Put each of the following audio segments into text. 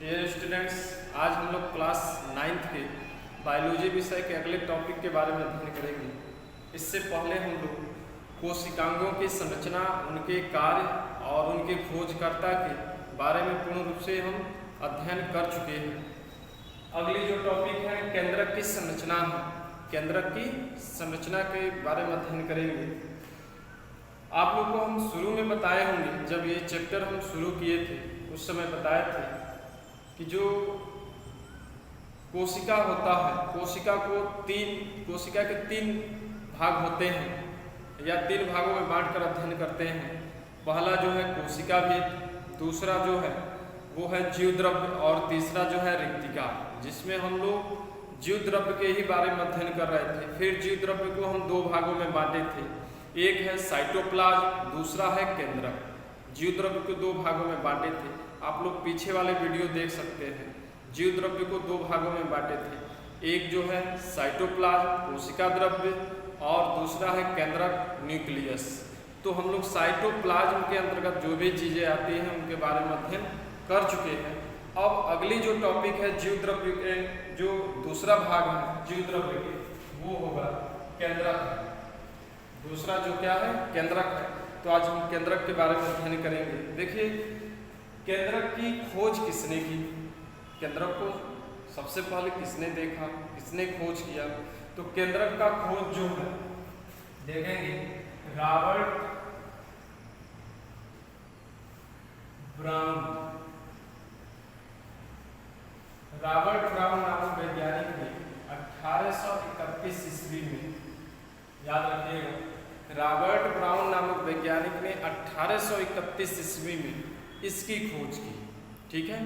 Dear students, आज हम लोग क्लास 9th के बायोलॉजी विषय के अगले टॉपिक के बारे में अध्ययन करेंगे। इससे पहले हम लोग कोशिकांगों की संरचना, उनके कार्य और उनके खोजकर्ता के बारे में पूर्ण रूप से हम अध्ययन कर चुके हैं। अगली जो टॉपिक है केंद्रक की संरचना है, केंद्रक की संरचना के बारे में अध्ययन करेंगे। आप लोग को हम शुरू में बताए होंगे, जब ये चैप्टर हम शुरू किए थे उस समय बताए थे कि जो कोशिका होता है, कोशिका के तीन भाग होते हैं या तीन भागों में बांटकर अध्ययन करते हैं। पहला जो है कोशिका भेद, दूसरा जो है वो है जीवद्रव्य और तीसरा जो है रिक्तिका, जिसमें हम लोग जीवद्रव्य के ही बारे में अध्ययन कर रहे थे। फिर जीवद्रव्य को हम दो भागों में बांटे थे, एक है साइटोप्लाज्म, दूसरा है केंद्रक। जीवद्रव्य को दो भागों में बांटे थे, आप लोग पीछे वाले वीडियो देख सकते हैं। जीवद्रव्य को दो भागों में बांटे थे, एक जो है साइटोप्लाज्म कोशिका द्रव्य और दूसरा है केंद्रक न्यूक्लियस। तो हम लोग साइटोप्लाज्म के अंतर्गत जो भी चीज़ें आती हैं उनके बारे में अध्ययन कर चुके हैं। अब अगली जो टॉपिक है जीवद्रव्य के जो दूसरा भाग है जीवद्रव्य के, वो होगा केंद्रक। दूसरा जो क्या है केंद्रक है। तो आज हम केंद्रक के बारे में अध्ययन करेंगे। देखिए केंद्रक की खोज किसने की, केंद्रक को सबसे पहले किसने देखा, किसने खोज किया। तो केंद्रक का खोज जो है देखेंगे रॉबर्ट ब्राउन नामक वैज्ञानिक ने 1831 ईस्वी में, याद रखिएगा, रॉबर्ट ब्राउन नामक वैज्ञानिक ने 1831 ईस्वी में इसकी खोज की। ठीक है,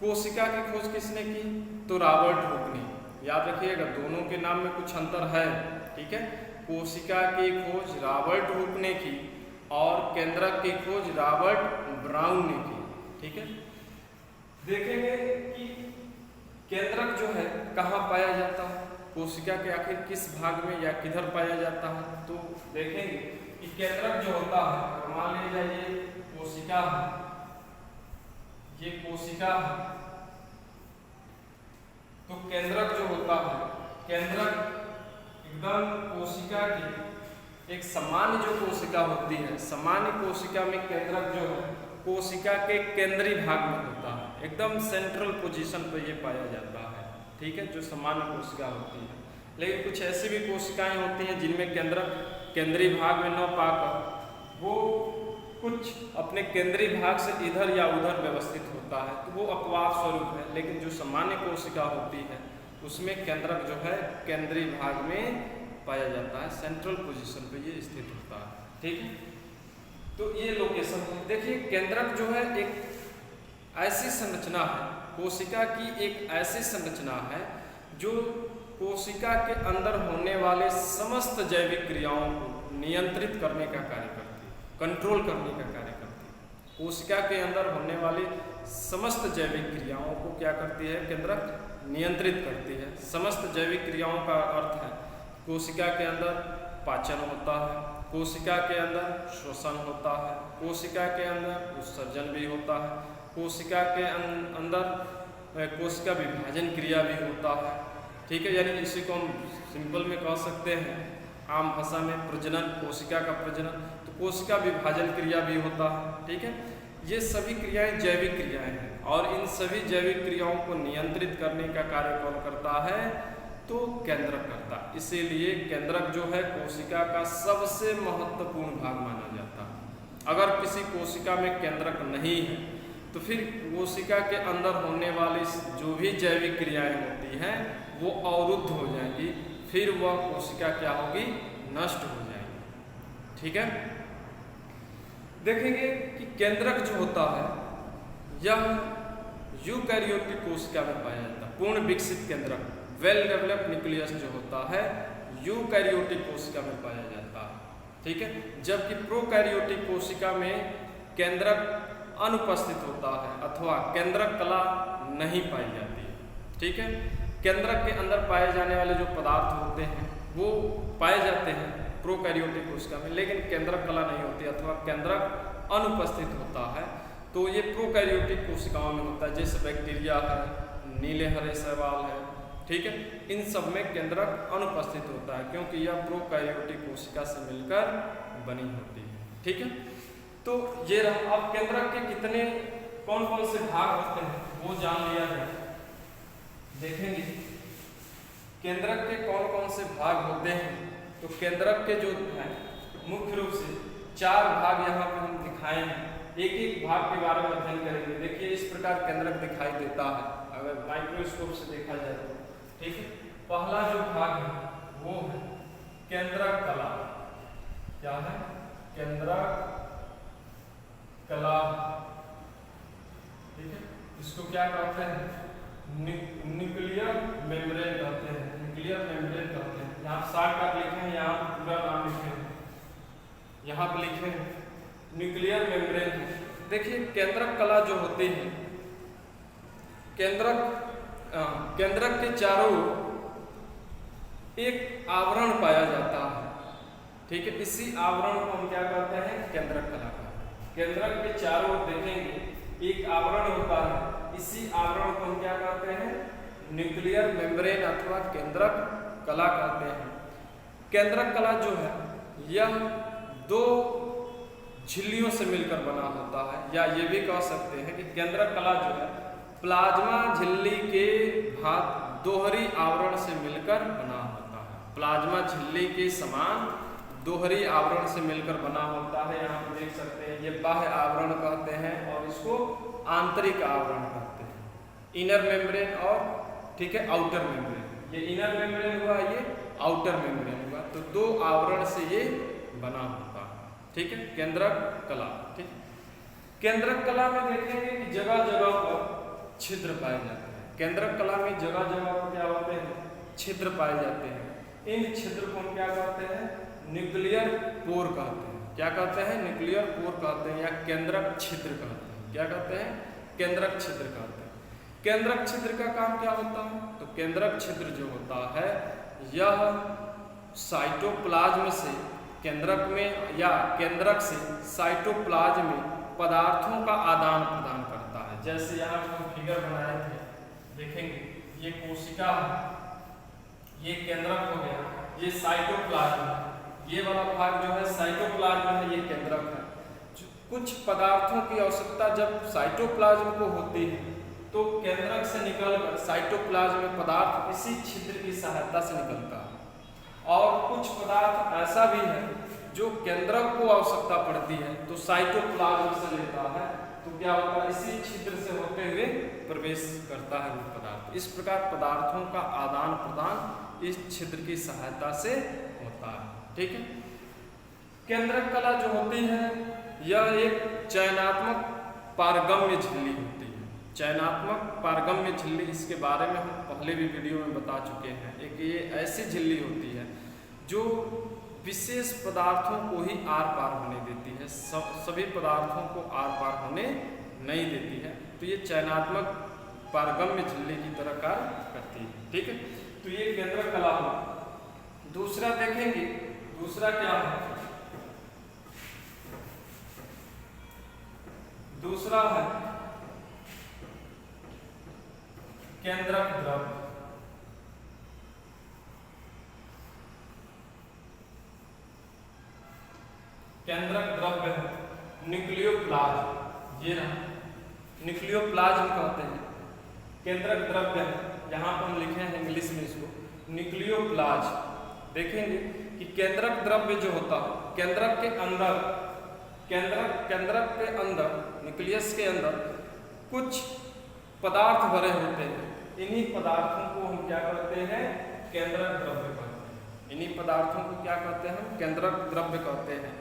कोशिका की खोज किसने की, तो रॉबर्ट हुक ने। याद रखिएगा दोनों के नाम में कुछ अंतर है। ठीक है, कोशिका की खोज रॉबर्ट हुक ने की और केंद्रक की खोज रॉबर्ट ब्राउन ने की। ठीक है, देखेंगे कि केंद्रक जो है कहाँ पाया जाता है, कोशिका के आखिर किस भाग में या किधर पाया जाता है। तो देखेंगे कि केंद्रक जो होता है, मान लीजिए ये कोशिका है, ये कोशिका है, तो केंद्रक जो होता है, केंद्रक एकदम कोशिका की एक सामान्य जो कोशिका होती है, सामान्य कोशिका में केंद्रक जो है कोशिका के केंद्रीय भाग में होता है, एकदम सेंट्रल पोजीशन पर ये पाया जाता है। ठीक है, जो सामान्य कोशिका होती है। लेकिन कुछ ऐसी भी कोशिकाएं होती हैं जिनमें केंद्रक केंद्रीय भाग में न पाकर वो कुछ अपने केंद्रीय भाग से इधर या उधर व्यवस्थित होता है, तो वो अपवाद स्वरूप है। लेकिन जो सामान्य कोशिका होती है उसमें केंद्रक जो है केंद्रीय भाग में पाया जाता है, सेंट्रल पोजीशन पे ये स्थित होता है। ठीक है, तो ये लोकेशन है। देखिए केंद्रक जो है एक ऐसी संरचना है, कोशिका की एक ऐसी संरचना है जो कोशिका के अंदर होने वाले समस्त जैविक क्रियाओं को नियंत्रित करने का कार्य करती है, कंट्रोल करने का कार्य करती है। कोशिका के अंदर होने वाली समस्त जैविक क्रियाओं को क्या करती है, केंद्रक नियंत्रित करती है। समस्त जैविक क्रियाओं का अर्थ है कोशिका के अंदर पाचन होता है, कोशिका के अंदर श्वसन होता है, कोशिका के अंदर उत्सर्जन भी होता है, कोशिका के अंदर कोशिका विभाजन क्रिया भी होता है। ठीक है, यानी इसी को हम सिंपल में कह सकते हैं, आम भाषा में प्रजनन, कोशिका का प्रजनन, तो कोशिका विभाजन क्रिया भी होता है। ठीक है, ये सभी क्रियाएं जैविक क्रियाएं हैं और इन सभी जैविक क्रियाओं को नियंत्रित करने का कार्य कौन करता है, तो केंद्रक करता है। इसीलिए केंद्रक जो है कोशिका का सबसे महत्वपूर्ण भाग माना जाता है। अगर किसी कोशिका में केंद्रक नहीं है तो फिर कोशिका के अंदर होने वाली जो भी जैविक क्रियाएं होती हैं वो अवरुद्ध हो जाएंगी, फिर वह कोशिका क्या होगी, नष्ट हो जाएगी। ठीक है, देखेंगे कि केंद्रक जो होता है यह यूकैरियोटिक कोशिका में पाया जाता है। पूर्ण विकसित केंद्रक, वेल डेवलप्ड न्यूक्लियस जो होता है यूकैरियोटिक कोशिका में पाया जाता है। ठीक है, जबकि प्रोकैरियोटिक कोशिका में केंद्रक अनुपस्थित होता है अथवा केंद्रक कला नहीं पाई जाती है। ठीक है, केंद्रक के अंदर पाए जाने वाले जो पदार्थ होते हैं वो पाए जाते हैं प्रोकैरियोटिक कोशिका में, लेकिन केंद्रक कला नहीं होती अथवा केंद्रक अनुपस्थित होता है। तो ये प्रोकैरियोटिक कोशिकाओं में होता है, जैसे बैक्टीरिया है, नीले हरे शैवाल है, ठीक है, इन सब में केंद्रक अनुपस्थित होता है क्योंकि यह प्रोकैरियोटिक कोशिका से मिलकर बनी होती है, ठीक है। तो ये रहा। अब केंद्रक के कितने कौन कौन से भाग होते हैं वो जान लिया जाए। देखेंगे केंद्रक के कौन कौन से भाग होते हैं। तो केंद्रक के जो है मुख्य रूप से 4 भाग यहाँ पे हम दिखाए हैं, एक एक भाग के बारे में अध्ययन करेंगे। देखिए इस प्रकार केंद्रक दिखाई देता है अगर माइक्रोस्कोप से देखा जाए तो, ठीक है। पहला जो भाग है वो है केंद्रक कला। क्या है? केंद्रक कला, ठीक है। इसको क्या कहते हैं? न्यूक्लियर मेम्ब्रेन कहते हैं, न्यूक्लियर मेम्ब्रेन कहते हैं। यहाँ शॉर्टकट लिखे हैं, यहाँ पूरा नाम लिखे हैं, यहाँ पे लिखे हैं न्यूक्लियर मेम्ब्रेन है। देखिए केंद्रक कला जो होती है, केंद्रक के चारों एक आवरण पाया जाता है, ठीक है। इसी आवरण को हम क्या कहते हैं? केंद्रक कला कहते हैं। केंद्रक के चारों देखेंगे एक आवरण होता है, इसी आवरण को हम क्या कहते हैं? न्यूक्लियर मेम्ब्रेन अथवा केंद्रक कला कहते हैं। केंद्रक कला जो है यह 2 झिल्लियों से मिलकर बना होता है, या ये भी कह सकते हैं कि केंद्रक कला जो है प्लाज्मा झिल्ली के भाग दोहरी आवरण से मिलकर बना होता है। प्लाज्मा झिल्ली के समान दोहरी आवरण से मिलकर बना होता है। यहाँ पे देख सकते हैं ये बाह्य आवरण कहते हैं और इसको आंतरिक आवरण कहते हैं, इनर मेम्ब्रेन और, ठीक है, आउटर मेम्ब्रेन। ये इनर मेम्ब्रेन हुआ, ये आउटर मेम्ब्रेन हुआ, तो 2 आवरण से ये बना होता है, ठीक है। केंद्रक कला, ठीक। केंद्रक कला में देखेंगे कि जगह जगह पर छिद्र पाए जाते हैं। केंद्रक कला में जगह जगह पर क्या होते हैं? छिद्र पाए जाते हैं। इन छिद्र को हम क्या कहते हैं? न्यूक्लियर पोर कहते हैं। क्या कहते हैं? न्यूक्लियर पोर कहते हैं या केंद्रक छिद्र कहते हैं। क्या कहते हैं? केंद्रक छिद्र कहते हैं। केंद्रक छिद्र का काम क्या होता है? तो केंद्रक छिद्र जो होता है यह साइटोप्लाज्म से केंद्रक में या केंद्रक से साइटोप्लाज्म में पदार्थों का आदान प्रदान करता है। जैसे यहाँ हम फिगर बनाए थे, देखेंगे ये कोशिका है, ये केंद्रक हो गया, ये साइटोप्लाज्म है, ये वाला भाग जो है साइटोप्लाज्म है, ये केंद्रक है। कुछ पदार्थों की आवश्यकता जब साइटोप्लाज्म को होती है तो केंद्रक से निकलकर साइटोप्लाज्म में पदार्थ इसी छिद्र की सहायता से निकलता है। और कुछ पदार्थ ऐसा भी है जो केंद्रक को आवश्यकता पड़ती है तो साइटोप्लाज्म से लेता है, तो क्या होता है? इसी छिद्र से होते हुए प्रवेश करता है वो पदार्थ। इस प्रकार पदार्थों का आदान प्रदान इस छिद्र की सहायता से होता है, ठीक है। केंद्रक कला जो होती है यह एक चयनात्मक पारगम्य झिल्ली होती है। चयनात्मक पारगम्य झिल्ली, इसके बारे में हम पहले भी वीडियो में बता चुके हैं। एक ये ऐसी झिल्ली होती है जो विशेष पदार्थों को ही आर पार होने देती है, सभी पदार्थों को आर पार होने नहीं देती है। तो ये चयनात्मक पारगम्य झिल्ली की तरह कार्य करती है, ठीक है। तो ये केंद्रक कला हो। दूसरा देखेंगे, दूसरा क्या है? दूसरा है केंद्रक द्रव्य। केंद्रक द्रव्य है न्यूक्लियोप्लाज्म। ये रहा, न्यूक्लियोप्लाज्म कहते हैं। केंद्रक द्रव्य है, यहाँ पर हम लिखे हैं इंग्लिश में इसको न्यूक्लियोप्लाज्म। देखेंगे कि केंद्रक द्रव्य जो होता है केंद्रक के अंदर, केंद्रक के अंदर, न्यूक्लियस के अंदर कुछ पदार्थ भरे होते हैं। इन्हीं पदार्थों को हम क्या कहते हैं? केंद्रक द्रव्य कहते हैं। इन्हीं पदार्थों को क्या कहते हैं? हम केंद्रक द्रव्य कहते हैं।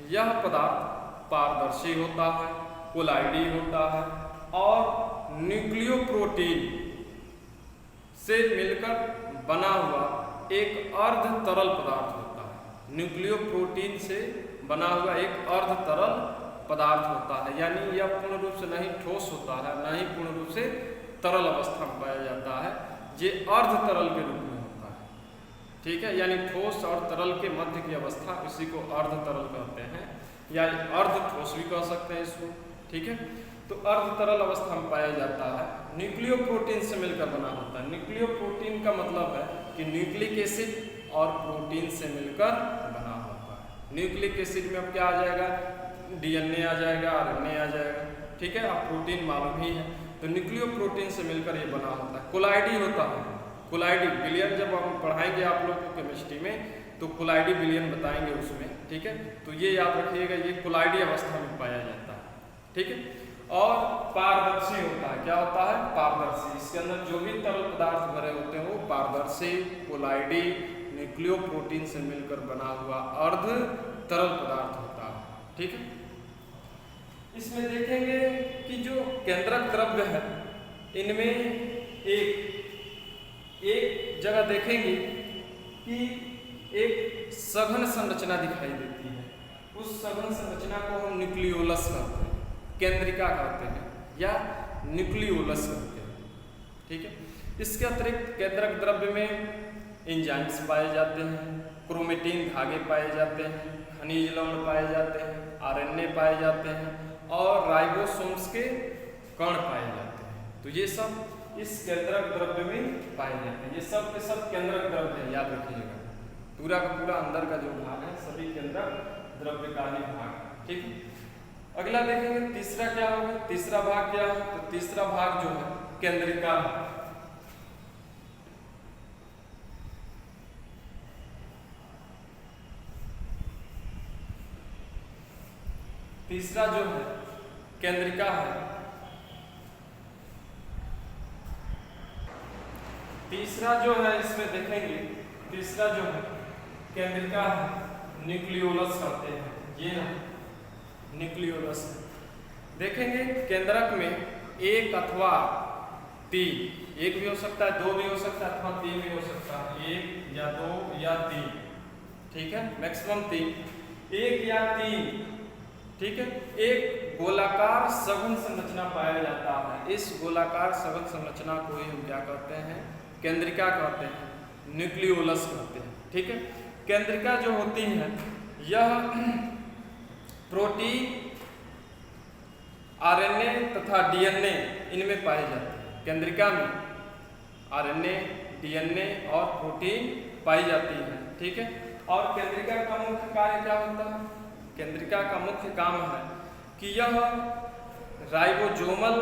यह पदार्थ पारदर्शी होता है, कोलाइडी होता है और न्यूक्लियोप्रोटीन से मिलकर बना हुआ एक अर्ध तरल पदार्थ होता है। न्यूक्लियोप्रोटीन से बना हुआ एक अर्ध तरल पदार्थ होता है, यानी यह पूर्ण रूप से नहीं ठोस होता है, न ही पूर्ण रूप से तरल अवस्था में पाया जाता है। ये अर्ध तरल के रूप में होता है, ठीक है। यानी ठोस और तरल के मध्य की अवस्था, इसी को अर्ध तरल कहते हैं या अर्ध ठोस भी कह सकते हैं इसको, ठीक है। तो अर्ध तरल अवस्था में पाया जाता है, न्यूक्लियोप्रोटीन से मिलकर बना होता है। न्यूक्लियोप्रोटीन का मतलब है कि न्यूक्लिक एसिड और प्रोटीन से मिलकर बना होता है। न्यूक्लिक एसिड में अब क्या आ जाएगा, डीएनए आ जाएगा, आरएनए आ जाएगा, ठीक है। अब प्रोटीन मालूम ही है, तो न्यूक्लियोप्रोटीन से मिलकर ये बना होता है। कोलाइडी होता है, कोलाइडी विलयन जब हम पढ़ाएंगे आप लोग को केमिस्ट्री में, तो कोलाइडी विलयन बताएंगे उसमें, ठीक है। तो ये याद रखिएगा, ये कोलाइडी अवस्था में पाया जाता है, ठीक है। और पारदर्शी होता है, क्या होता है, पारदर्शी। इसके अंदर जो भी तरल पदार्थ भरे होते हैं वो पारदर्शी, कोलाइडी, न्यूक्लियोप्रोटीन से मिलकर बना हुआ अर्ध तरल पदार्थ होता है, ठीक है। इसमें देखेंगे कि जो केंद्रक द्रव्य है इनमें एक जगह देखेंगे कि एक सघन संरचना दिखाई देती है। उस सघन संरचना को हम न्यूक्लियोलस कहते हैं, केंद्रिका कहते हैं या न्यूक्लियोलस कहते हैं, ठीक है। इसके अतिरिक्त केंद्रक द्रव्य में एंजाइम्स पाए जाते हैं, क्रोमेटिन धागे पाए जाते हैं, खनिज लवण पाए जाते हैं, आरएनए पाए जाते हैं और राइबोसोम्स के कण पाए जाते हैं। तो ये सब इस केंद्रक द्रव्य में पाए जाते हैं। ये सब के सब केंद्रक द्रव्य है, याद रखिएगा। पूरा का पूरा अंदर का जो भाग है सभी केंद्रक द्रव्य का ही भाग, ठीक है। अगला देखेंगे तीसरा क्या होगा, तीसरा भाग क्या है, तो तीसरा भाग जो है केंद्रिका है। तीसरा जो है केंद्रिका है। तीसरा जो है इसमें देखेंगे, तीसरा जो है केंद्रिका है, न्यूक्लियोलस कहते हैं, ये न्यूक्लियोलस है। देखेंगे केंद्रक में एक अथवा तीन, एक भी हो सकता है, दो भी हो सकता है, अथवा तीन भी हो सकता है, एक या दो या तीन, ठीक है, मैक्सिमम तीन, एक या तीन, ठीक है। एक गोलाकार सघन संरचना पाया जाता है। इस गोलाकार सघन संरचना को ही हम क्या कहते हैं, केंद्रिका कहते हैं, न्यूक्लियोलस कहते हैं, ठीक है। केंद्रिका जो होती है यह प्रोटीन, आरएनए तथा डीएनए इनमें पाए जाते हैं। केंद्रिका में आरएनए, डीएनए और प्रोटीन पाई जाती है, ठीक है। और केंद्रिका का मुख्य कार्य क्या होता है, केंद्रिका का मुख्य काम है कि यह राइबोसोमल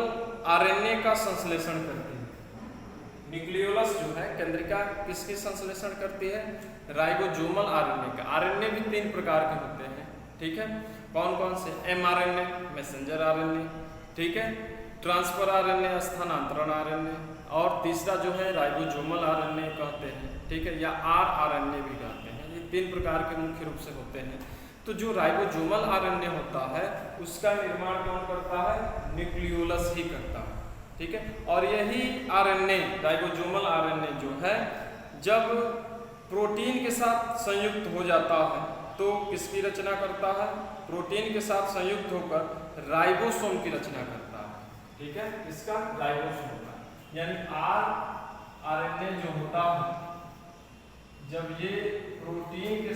आरएनए का संश्लेषण करती है। न्यूक्लियोलस जो है केंद्रिका किसकी संश्लेषण करती है, राइबोसोमल आरएनए का। आरएनए भी तीन प्रकार के होते हैं, ठीक है। कौन कौन से, एमआरएनए, मैसेंजर आरएनए, ठीक है, ट्रांसफर आरएनए, स्थानांतरण आरएनए, और तीसरा जो है राइबोसोमल आरएनए कहते हैं, ठीक है, या आरआरएनए भी कहते हैं। ये तीन प्रकार के मुख्य रूप से होते हैं। तो जो राइबोसोमल आरएनए होता है उसका निर्माण कौन करता है, न्यूक्लियोलस ही करता है, ठीक है। और यही आरएनए, राइबोसोमल आरएनए जो है जब प्रोटीन के साथ संयुक्त हो जाता है तो किसकी रचना करता है, प्रोटीन के साथ संयुक्त होकर राइबोसोम की रचना करता है, ठीक है। इसका राइबोसोम का यानी आरएनए जो होता है जब ये प्रोटीन के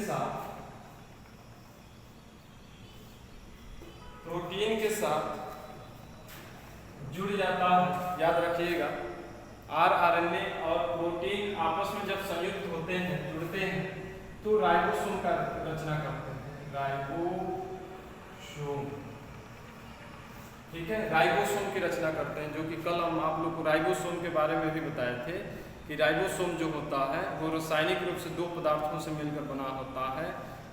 साथ जुड़ जाता है, याद रखिएगा, आरएनए और प्रोटीन आपस में जब संयुक्त होते हैं, जुड़ते हैं, तो राइबोसोम का रचना करते हैं, राइबोसोम, ठीक है, राइबोसोम की रचना करते हैं। जो कि कल हम आप लोग को राइबोसोम के बारे में भी बताए थे कि राइबोसोम जो होता है वो रासायनिक रूप से दो पदार्थों से मिलकर बना होता है,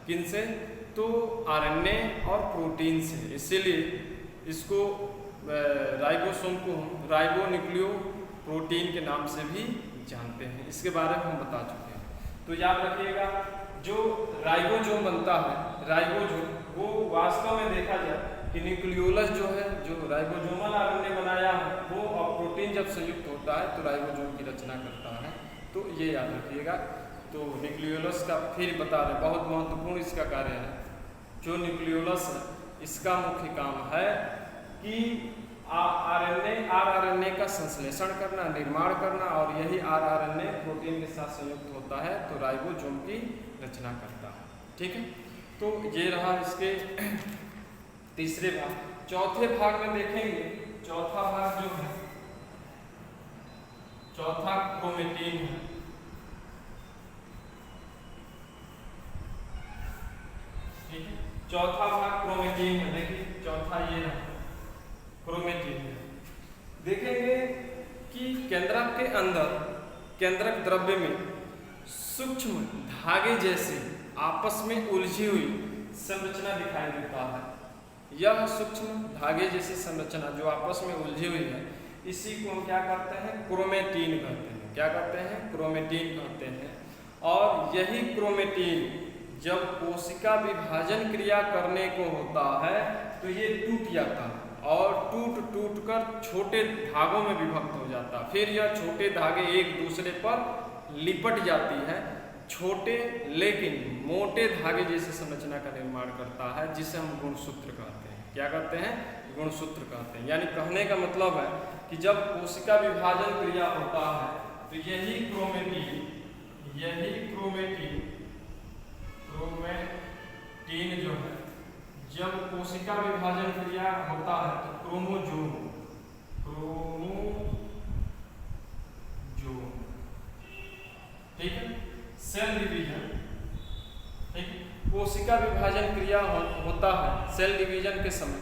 किनसे, तो आरएनए और प्रोटीन से। इसीलिए इसको राइबोसोम को हम राइबोन्यूक्लियो प्रोटीन के नाम से भी जानते हैं। इसके बारे में हम बता चुके हैं। तो याद रखिएगा जो राइबोसोम बनता है, राइबोसोम वो वास्तव में देखा जाए कि न्यूक्लियोलस जो है, जो राइबोसोमल आरएनए बनाया है वो, और प्रोटीन जब संयुक्त होता है तो राइबोसोम की रचना करता है। तो ये याद रखिएगा। तो न्यूक्लियोलस का फिर बता रहे, बहुत महत्वपूर्ण इसका कार्य है। जो न्यूक्लियोलस है इसका मुख्य काम है कि आरएनए का संश्लेषण करना, निर्माण करना, और यही आरएनए प्रोटीन के साथ संयुक्त होता है तो राइबोसोम की रचना करता है, ठीक है। तो ये रहा इसके तीसरे भाग। चौथे भाग में देखेंगे, चौथा भाग जो है, चौथा क्रोमेटिन है। ठीक है, चौथा भाग क्रोमेटिन है। देखिए चौथा ये रहा क्रोमेटिन है। देखेंगे कि केंद्रक के अंदर, केंद्रक द्रव्य में सूक्ष्म धागे जैसी आपस में उलझी हुई संरचना दिखाई देता है। यह सूक्ष्म धागे जैसी संरचना जो आपस में उलझी हुई है, इसी को हम क्या कहते हैं, क्रोमेटिन कहते हैं। क्या कहते हैं, क्रोमेटिन कहते हैं। और यही क्रोमेटिन जब कोशिका विभाजन क्रिया करने को होता है तो ये टूट जाता है और टूट कर छोटे धागों में विभक्त हो जाता है। फिर यह छोटे धागे एक दूसरे पर लिपट जाती है, छोटे लेकिन मोटे धागे जैसी संरचना का निर्माण करता है, जिसे हम गुणसूत्र कहते हैं। क्या कहते हैं, गुणसूत्र कहते हैं। यानी कहने का मतलब है कि जब कोशिका विभाजन क्रिया होता है तो यही क्रोमेटिन जो है, जब कोशिका विभाजन क्रिया होता है तो क्रोमोजोम ठीक है, सेल डिवीजन, ठीक, कोशिका विभाजन क्रिया होता है सेल डिवीजन के समय,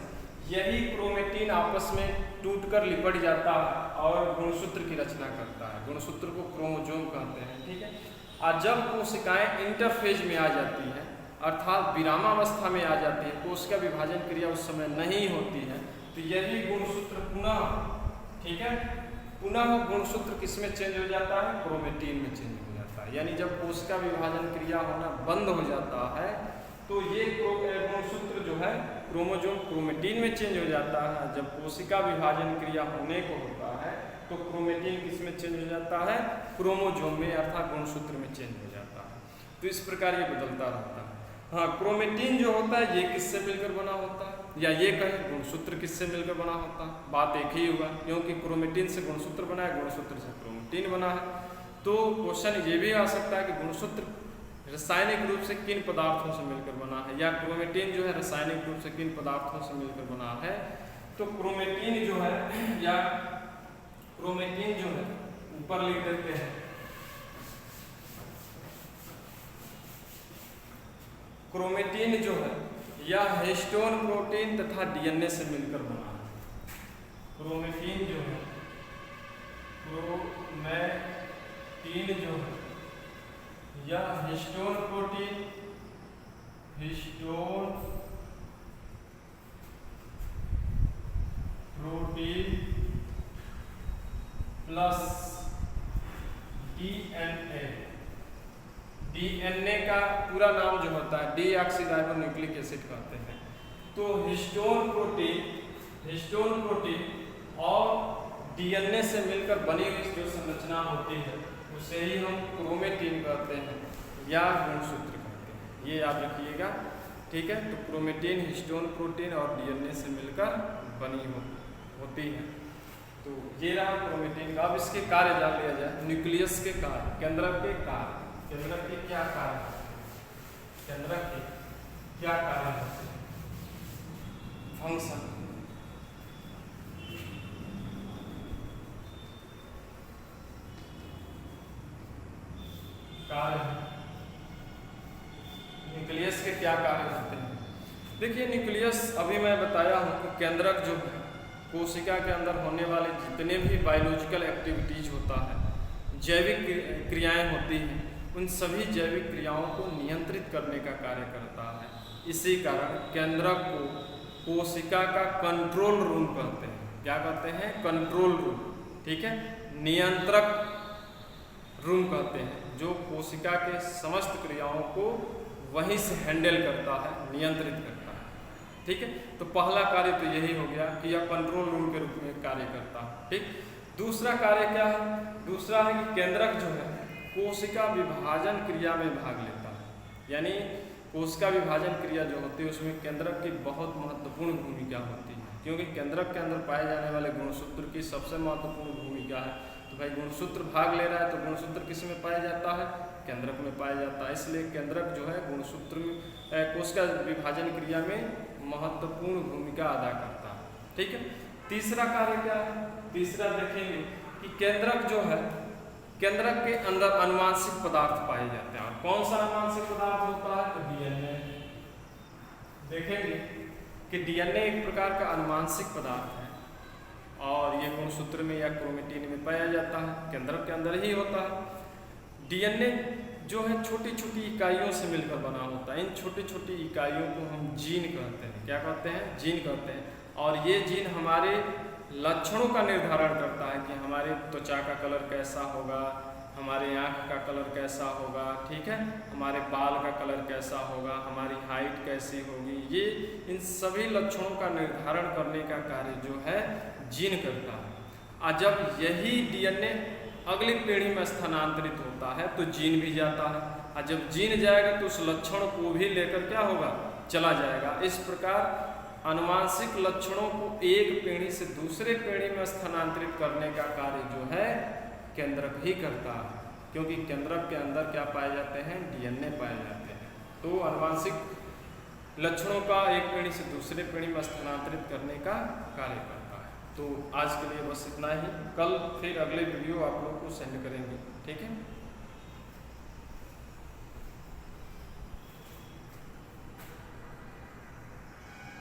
यही क्रोमेटिन आपस में टूटकर लिपट जाता है और गुणसूत्र की रचना करता है। गुणसूत्र को क्रोमोजोम कहते हैं। ठीक है, और जब कोशिकाएं इंटरफेज में आ जाती हैं, अर्थात विरामावस्था में आ जाती है, कोशिका विभाजन क्रिया उस समय नहीं होती है, तो यही गुणसूत्र पुनः, ठीक है, पुनः गुणसूत्र किसमें चेंज हो जाता है, क्रोमेटिन में चेंज हो जाता है। यानी जब कोशिका विभाजन क्रिया होना बंद हो जाता है तो ये गुणसूत्र जो है क्रोमोजोम क्रोमेटिन में चेंज हो जाता है। जब कोशिका विभाजन क्रिया होने को होता है तो क्रोमेटिन किसमें चेंज हो जाता है, क्रोमोजोम में, अर्थात गुणसूत्र में चेंज हो जाता है। तो इस प्रकार ये बदलता रहता है। हाँ, क्रोमेटिन जो होता है ये किससे मिलकर बना होता है, या ये कहें गुणसूत्र किससे मिलकर बना होता है, बात एक ही होगा, क्योंकि क्रोमेटिन से गुणसूत्र बना है, गुणसूत्र से क्रोमेटिन बना है। तो क्वेश्चन ये भी आ सकता है कि गुणसूत्र रासायनिक रूप से किन पदार्थों से मिलकर बना है, या क्रोमेटिन जो है रासायनिक रूप से किन पदार्थों से मिलकर बना है। तो क्रोमेटिन जो है, या क्रोमेटिन जो है, ऊपर लिख देते हैं, क्रोमेटिन जो है यह हिस्टोन प्रोटीन तथा डीएनए से मिलकर बना है। क्रोमेटिन जो है, क्रोमेटिन जो है यह हिस्टोन प्रोटीन प्लस डीएनए का पूरा नाम जो होता है डीऑक्सीराइबोन्यूक्लिक एसिड कहते हैं। तो हिस्टोन प्रोटीन और डीएनए से मिलकर बनी हुई जो संरचना होती है उसे ही हम क्रोमेटिन कहते हैं या गुणसूत्र कहते हैं। ये याद रखिएगा, ठीक है। तो क्रोमेटिन हिस्टोन प्रोटीन और डीएनए से मिलकर बनी होती है। तो ये रहा क्रोमेटिन का। अब इसके कार्य जान लिया जाए, न्यूक्लियस के कार्य, केंद्रक के कार्य। केंद्रक के क्या कार्य, केंद्रक के क्या कार्य होते हैं, फंक्शन। कार्य, न्यूक्लियस के क्या कार्य होते हैं। देखिए न्यूक्लियस, अभी मैं बताया हूँ कि केंद्रक जो है कोशिका के अंदर होने वाले जितने भी बायोलॉजिकल एक्टिविटीज होता है, जैविक क्रियाएं होती हैं, उन सभी जैविक क्रियाओं को नियंत्रित करने का कार्य करता है। इसी कारण केंद्रक को कोशिका का कंट्रोल रूम कहते हैं। क्या कहते हैं, कंट्रोल रूम, ठीक है, नियंत्रक रूम कहते हैं, जो कोशिका के समस्त क्रियाओं को वहीं से हैंडल करता है, नियंत्रित करता है, ठीक है। तो पहला कार्य तो यही हो गया कि यह कंट्रोल रूम के रूप में कार्य करता है, ठीक। दूसरा कार्य क्या है, दूसरा है कि केंद्रक जो है कोशिका विभाजन क्रिया में भाग लेता है। यानी कोशिका विभाजन क्रिया जो होती है उसमें केंद्रक की बहुत महत्वपूर्ण भूमिका होती है, क्योंकि केंद्रक के अंदर पाए जाने वाले गुणसूत्र की सबसे महत्वपूर्ण भूमिका है। तो भाई गुणसूत्र भाग ले रहा है तो गुणसूत्र किस में पाया जाता है, केंद्रक में पाया जाता है। इसलिए केंद्रक जो है गुणसूत्र कोशिका विभाजन क्रिया में महत्वपूर्ण भूमिका अदा करता है। ठीक है। तीसरा कार्य क्या है? तीसरा देखेंगे कि केंद्रक जो है, केंद्रक के अंदर अनुवांशिक पदार्थ पाए जाते हैं। और कौन सा अनुवांशिक पदार्थ होता है? तो डीएनए। देखेंगे कि डीएनए एक प्रकार का अनुवांशिक पदार्थ है और ये गुणसूत्र में या क्रोमेटिन में पाया जाता है, केंद्रक के अंदर ही होता है। डीएनए जो है छोटी छोटी इकाइयों से मिलकर बना होता है। इन छोटी छोटी इकाइयों को हम जीन कहते हैं। क्या कहते हैं? जीन कहते हैं। और ये जीन हमारे लक्षणों का निर्धारण करता है कि हमारे त्वचा का कलर कैसा होगा, हमारे आँख का कलर कैसा होगा, ठीक है, हमारे बाल का कलर कैसा होगा, हमारी हाइट कैसी होगी। ये इन सभी लक्षणों का निर्धारण करने का कार्य जो है जीन करता है। और जब यही डीएनए अगली पीढ़ी में स्थानांतरित होता है तो जीन भी जाता है। और जब जीन जाएगा तो उस लक्षण को भी लेकर क्या होगा? चला जाएगा। इस प्रकार आनुवांशिक लक्षणों को एक पीढ़ी से दूसरे पीढ़ी में स्थानांतरित करने का कार्य जो है केंद्रक ही करता है, क्योंकि केंद्रक के अंदर क्या पाए जाते हैं? डीएनए पाए जाते हैं। तो आनुवांशिक लक्षणों का एक पीढ़ी से दूसरे पीढ़ी में स्थानांतरित करने का कार्य करता है। तो आज के लिए बस इतना ही। कल फिर अगले वीडियो आप लोग को सेंड करेंगे, ठीक है।